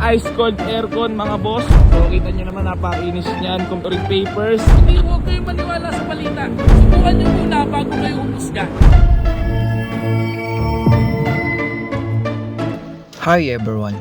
ice cold aircon mga boss. So kita nyo naman napakainis niyan. Comparing papers. Hindi huwag kayong maniwala sa balita. Subukan nyo muna bago kayo humusga. Hi everyone.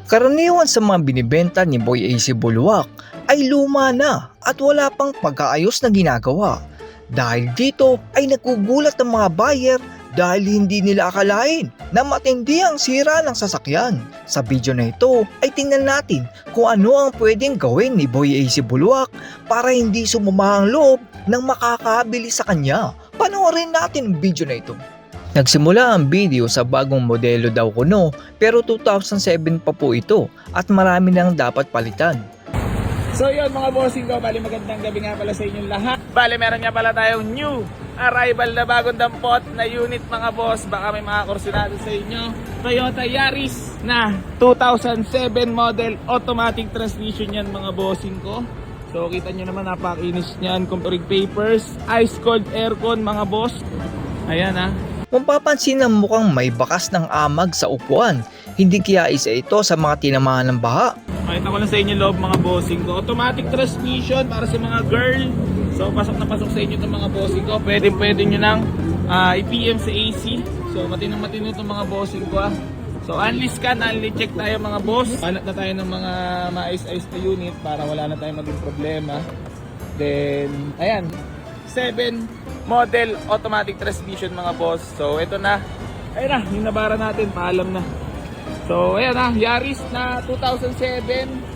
Karaniwan sa mga binibenta ni Boy AC Buluwak ay luma na at wala pang pagkaayos na ginagawa. Dahil dito ay nagugulat ang mga buyer dahil hindi nila akalain na matindi ang sira ng sasakyan. Sa video na ito ay tingnan natin kung ano ang pwedeng gawin ni Boy AC Buluwak para hindi sumama ang loob ng makakabili sa kanya. Panoorin natin ang video na ito. Nagsimula ang video sa bagong modelo daw kuno pero 2007 pa po ito at marami nang dapat palitan. So yun mga bossing ko, bali magandang gabi nga pala sa inyong lahat. Bali meron nga pala tayong new arrival na bagong dampot na unit mga boss. Baka may mga kursunado sa inyo. Toyota Yaris na 2007 model automatic transmission yan mga bossing ko. So kita nyo naman napakainis nyan. Comparing papers, ice cold aircon mga boss. Ayan ha. Mapapansin na mukhang may bakas ng amag sa upuan. Hindi kaya isa ito sa mga tinamahan ng baha. Pakita ko lang sa inyo loob mga bossing ko. Automatic transmission para sa mga girl. So pasok na pasok sa inyo itong mga bossing ko. Pwede nyo nang i-PM sa AC. So matino itong mga bossing ko ah. So only scan, only check tayo mga boss. Hanap na tayo ng mga maayos-ayos na unit para wala na tayong maging problema. Then ayan, 7 model automatic transmission mga boss. So ito na. Ayun na, yung nabara natin, paalam na. So ayan na, Yaris na 2007.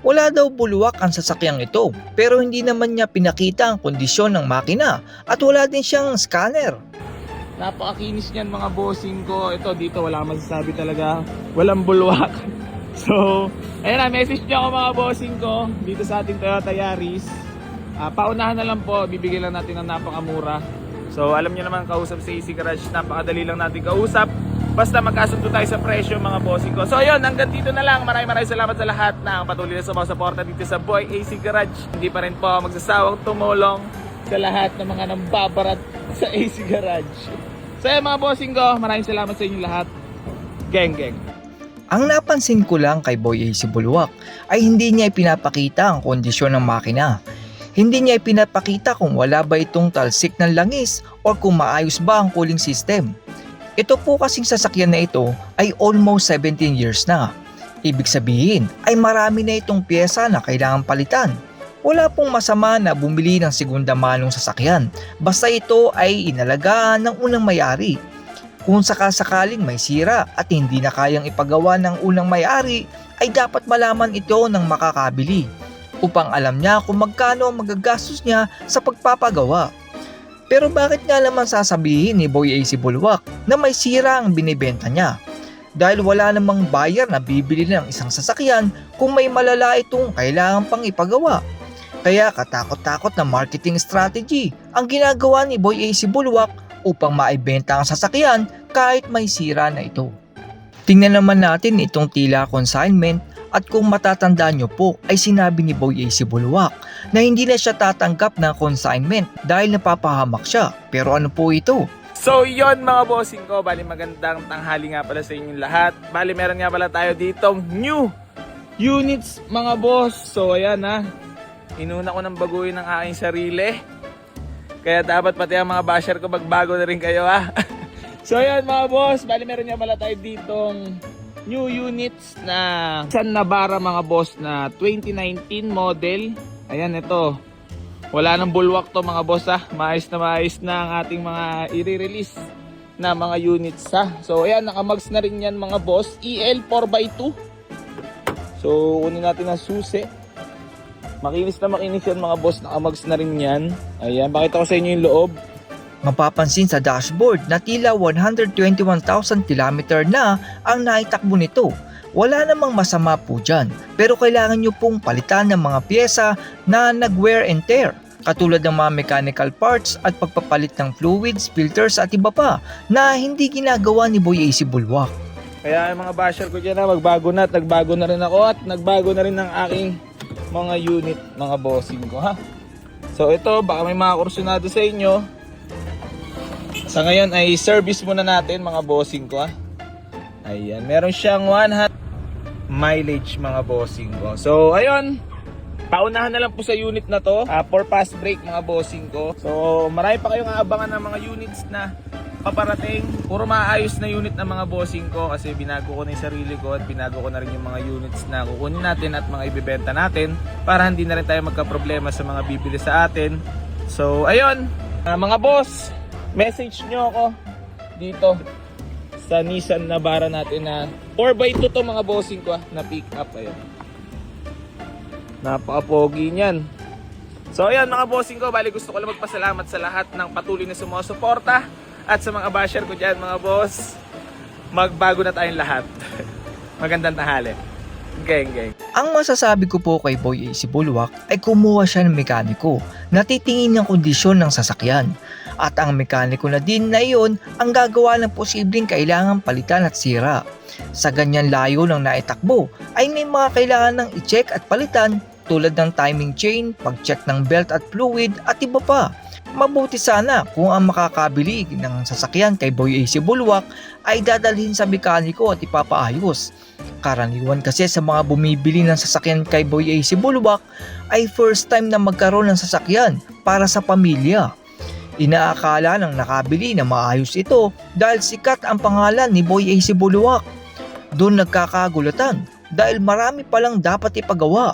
Wala daw buluwak ang sasakyang ito pero hindi naman niya pinakita ang kondisyon ng makina at wala din siyang scanner. Napakakinis niyan mga bossing ko. Ito dito wala masasabi talaga. Walang bulwak. So ayan na, message niyo ako mga bossing ko dito sa ating Toyota Yaris. Paunahan na lang po, bibigyan lang natin ng napakamura. So alam niyo naman, kausap sa AC Garage, napakadali lang natin kausap. Basta magkasundo tayo sa presyo mga bossing ko. So ayun, hanggang dito na lang. Maraming salamat sa lahat na patuloy na sumusuporta dito sa Boy AC Garage. Hindi pa rin po magsasawang tumulong sa lahat ng mga nambabarat sa AC Garage. So ayun mga bossing ko, maraming salamat sa inyo lahat. Geng geng. Ang napansin ko lang kay Boy AC Buluwak ay hindi niya ipinapakita ang kondisyon ng makina. Hindi niya ipinapakita kung wala ba itong talsik ng langis o kung maayos ba ang cooling system. Ito po kasing sasakyan na ito ay almost 17 years na. Ibig sabihin ay marami na itong pyesa na kailangan palitan. Wala pong masama na bumili ng segunda manong sasakyan basta ito ay inalagaan ng unang may-ari. Kung sakasakaling may sira at hindi na kayang ipagawa ng unang may-ari ay dapat malaman ito ng makakabili upang alam niya kung magkano ang magagastos niya sa pagpapagawa. Pero bakit nga naman sasabihin ni Boy AC Buluwak na may sira ang binibenta niya? Dahil wala namang buyer na bibili ng isang sasakyan kung may malala itong kailangan pang ipagawa. Kaya katakot-takot na marketing strategy ang ginagawa ni Boy AC Buluwak upang maibenta ang sasakyan kahit may sira na ito. Tingnan naman natin itong tila consignment. At kung matatandaan nyo po ay sinabi ni Boy AC Buluwak na hindi na siya tatanggap ng consignment dahil napapahamak siya. Pero ano po ito? So yon mga bossing ko, bali magandang tanghali nga pala sa inyong lahat. Bali meron nga pala tayo ditong new units mga boss. So ayan ha, inuna ko ng baguhin ng aking sarili. Kaya dapat pati ang mga basher ko magbago na rin kayo ha. So ayan mga boss, bali meron nga pala tayo ditong new units na San Navara mga boss na 2019 model. Ayan ito. Wala nang bulwak to mga boss ha. Maayos na ang ating mga i-release na mga units ha. So ayan, nakamags na rin yan mga boss. EL 4x2. So kunin natin ang susi. Makinis yan mga boss. Nakamags na rin yan. Ayan, pakita ko sa inyo yung loob. Mapapansin sa dashboard na tila 121,000 km na ang naitakbo nito. Wala namang masama po dyan, pero kailangan nyo pong palitan ng mga pyesa na nag-wear and tear. Katulad ng mga mechanical parts at pagpapalit ng fluids, filters at iba pa na hindi ginagawa ni Boy AC Buluwak. Kaya mga basher ko dyan na magbago na at nagbago na rin ako at nagbago na rin ang aking mga unit mga bossing ko ha. So ito, baka may mga kursunado sa inyo. Sa ngayon ay service muna natin mga bossing ko ha. Ayan, meron siyang mileage mga bossing ko. So ayun, paunahan na lang po sa unit na to for fast break mga bossing ko. So marami pa kayong aabangan ng mga units na paparating. Puro maayos na unit ng mga bossing ko kasi binago ko na yung sarili ko at binago ko na rin yung mga units na kukunin natin at mga ibibenta natin para hindi na rin tayo magka-problema sa mga bibili sa atin. So ayun, mga boss, message nyo ako dito sa Nissan Navara natin na 4x2 to mga bossing ko na pick up. Ayun, napaka-pogi niyan. So ayan mga bossing ko, bali gusto ko lang magpasalamat sa lahat ng patuloy na sumusuporta at sa mga basher ko dyan mga boss. Magbago na tayong lahat. Magandang tanghali. Geng. Ang masasabi ko po kay Boy AC Bulwak ay kumuha siya ng mekaniko na titingin ng kondisyon ng sasakyan. At ang mekaniko na din na iyon ang gagawa ng posibleng kailangang palitan at sira. Sa ganyan layo ng naitakbo ay may mga kailangan ng i-check at palitan tulad ng timing chain, pag-check ng belt at fluid at iba pa. Mabuti sana kung ang makakabili ng sasakyan kay Boy AC Bulwak ay dadalhin sa mekaniko at ipapaayos. Karaniwan kasi sa mga bumibili ng sasakyan kay Boy AC Bulwak ay first time na magkaroon ng sasakyan para sa pamilya. Inaakala ng nakabili na maayos ito dahil sikat ang pangalan ni Boy AC Bulwak. Doon nagkakagulatan dahil marami palang dapat ipagawa.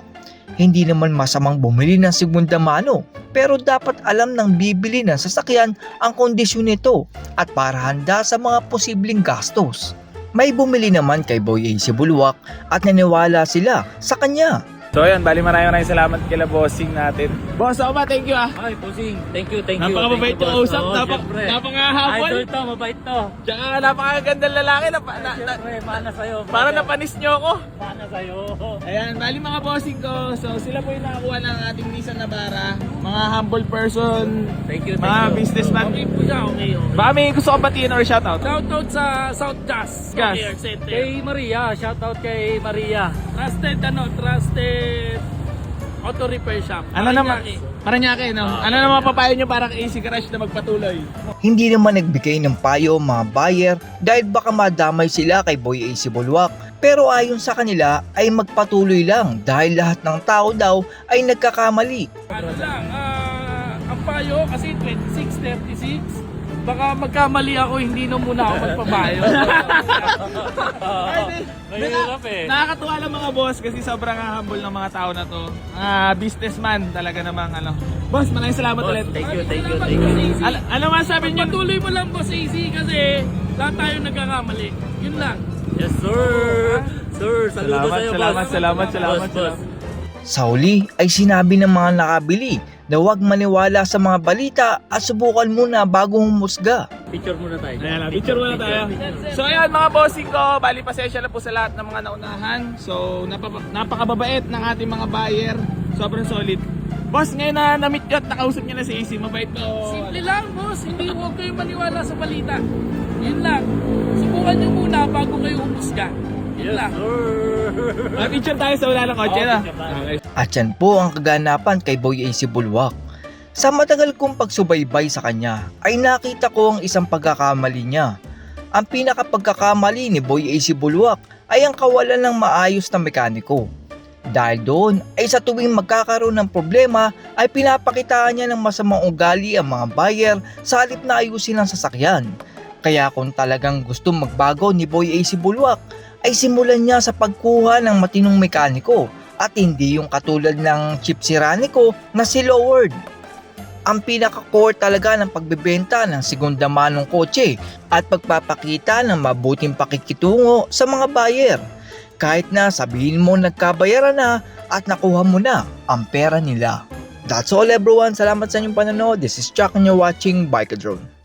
Hindi naman masamang bumili ng segunda mano pero dapat alam ng bibili ng sasakyan ang kondisyon nito at para handa sa mga posibleng gastos. May bumili naman kay Boy AC Bulwak at naniwala sila sa kanya. So ayan, bali maraming salamat kila bossing natin. Boss, ako ba? Thank you ah. Ay, bossing. Thank you. Napakababait Thank you, yung boss. usap. Oo, syempre. Napakahapon. Idol to, mabait to. Tsaka napakagandang lalaki. Syempre, mana sa'yo. Parang napanis nyo ako. Mana sa'yo. Ayan, bali mga bossing ko. So sila po yung nakakuha ng ating Nissan Navara. Mga humble person, Thank you. mga businessman. Okay po siya, okay. Baka may gusto ko batiin or shoutout? Shoutout sa South Jazz. Gas. Kay Maria. Shoutout kay Maria. Trusted auto repair shop. Ano naman? Paranaque, no? Ano naman papayo nyo para kay AC Garage na magpatuloy? Hindi naman nagbigay ng payo ang mga buyer dahil baka madamay sila kay Boy AC Bulwak. Pero ayon sa kanila ay magpatuloy lang dahil lahat ng tao daw ay nagkakamali. Ano lang, ang payo kasi 2636. Baka magkamali ako, hindi na muna ako magpapayo. Mahirap eh. Nakakatuwa lang mga boss kasi sobrang humble ng mga tao na to. Businessman talaga namang ano. Boss, maraming salamat ulit. Thank you. Ano masabi nyo? Patuloy mo lang boss AC kasi lahat tayo nagkakamali. Yun lang. Yes sir. Sir, saludo sa'yo boss. Salamat. Boss. Sa huli ay sinabi ng mga nakabili na huwag maniwala sa mga balita at subukan muna bago humusga. Picture muna tayo. Ayan, picture muna tayo. So ayan mga bossing ko, bali pasensya na po sa lahat ng mga naunahan. So napakababait ng ating mga buyer. Sobrang solid. Boss, ngayon na na-meet nyo at nakausap nyo na si AC, mabait to. Simple lang boss, hindi huwag kayo maniwala sa balita. Yun lang. Subukan nyo muna bago kayo humusga. Yun lang. Picture tayo sa wala ng kotse na. Okay. At yan po ang kaganapan kay Boy AC Bulwak. Sa matagal kong pagsubaybay sa kanya ay nakita ko ang isang pagkakamali niya. Ang pinakapagkakamali ni Boy AC Bulwak ay ang kawalan ng maayos na mekaniko. Dahil doon ay sa tuwing magkakaroon ng problema ay pinapakitaan niya ng masamang ugali ang mga buyer sa halip na ayusin ang sasakyan. Kaya kung talagang gusto magbago ni Boy AC Bulwak ay simulan niya sa pagkuha ng matinong mekaniko at hindi yung katulad ng cheap siraniko na si Loward. Ang pinaka-core talaga ng pagbebenta ng segunda manong kotse at pagpapakita ng mabuting pakikitungo sa mga buyer. Kahit na sabihin mo nagkabayaran na at nakuha mo na ang pera nila. That's all everyone. Salamat sa inyong panonood. This is Chuck and you're watching Bike Drone.